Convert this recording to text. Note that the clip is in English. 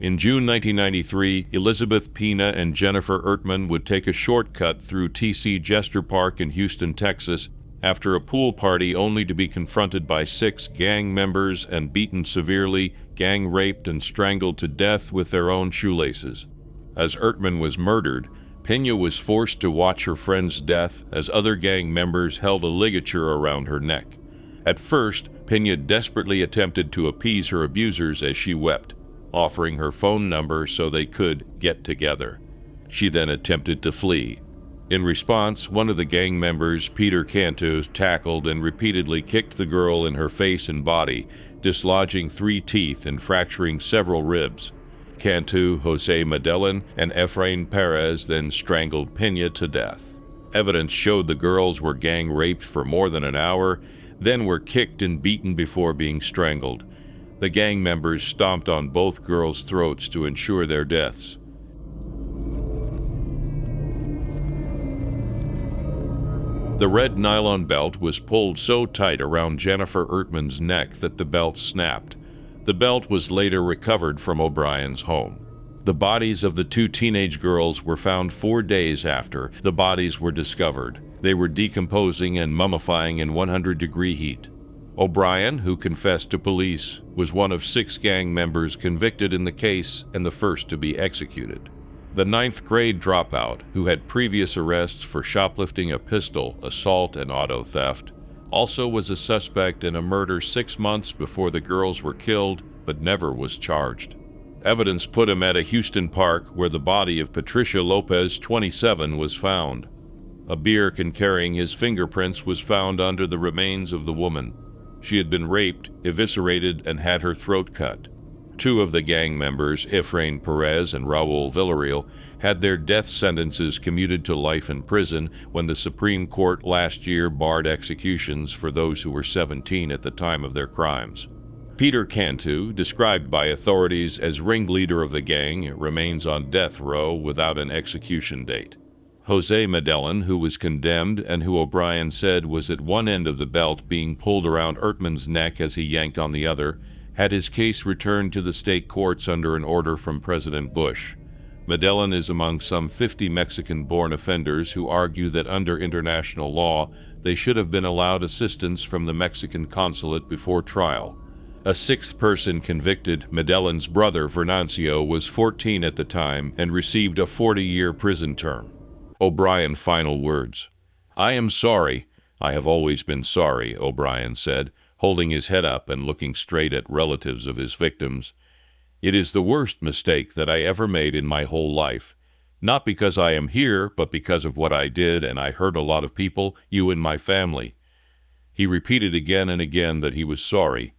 In June 1993, Elizabeth Pena and Jennifer Ertman would take a shortcut through TC Jester Park in Houston, Texas, after a pool party, only to be confronted by 6 gang members and beaten severely, gang raped and strangled to death with their own shoelaces. As Ertman was murdered, Pena was forced to watch her friend's death as other gang members held a ligature around her neck. At first, Pena desperately attempted to appease her abusers as she wept, offering her phone number so they could get together. She then attempted to flee. In response, one of the gang members, Peter Cantu, tackled and repeatedly kicked the girl in her face and body, dislodging 3 teeth and fracturing several ribs. Cantu, Jose Medellin, and Efrain Perez then strangled Pena to death. Evidence showed the girls were gang raped for more than an hour, then were kicked and beaten before being strangled. The gang members stomped on both girls' throats to ensure their deaths. The red nylon belt was pulled so tight around Jennifer Ertman's neck that the belt snapped. The belt was later recovered from O'Brien's home. The bodies of the 2 teenage girls were found 4 days after the bodies were discovered. They were decomposing and mummifying in 100-degree heat. O'Brien, who confessed to police, was one of 6 gang members convicted in the case and the first to be executed. The 9th-grade dropout, who had previous arrests for shoplifting a pistol, assault, and auto theft, also was a suspect in a murder 6 months before the girls were killed, but never was charged. Evidence put him at a Houston park where the body of Patricia Lopez, 27, was found. A beer carrying his fingerprints was found under the remains of the woman. She had been raped, eviscerated, and had her throat cut. 2 of the gang members, Efrain Perez and Raul Villareal, had their death sentences commuted to life in prison when the Supreme Court last year barred executions for those who were 17 at the time of their crimes. Peter Cantu, described by authorities as ringleader of the gang, remains on death row without an execution date. Jose Medellin, who was condemned and who O'Brien said was at one end of the belt being pulled around Ertman's neck as he yanked on the other, had his case returned to the state courts under an order from President Bush. Medellin is among some 50 Mexican-born offenders who argue that under international law, they should have been allowed assistance from the Mexican consulate before trial. A 6th person convicted, Medellin's brother, Venancio, was 14 at the time and received a 40-year prison term. O'Brien final words. "I am sorry. I have always been sorry," O'Brien said, holding his head up and looking straight at relatives of his victims. "It is the worst mistake that I ever made in my whole life. Not because I am here, but because of what I did, and I hurt a lot of people, you and my family." He repeated again and again that he was sorry.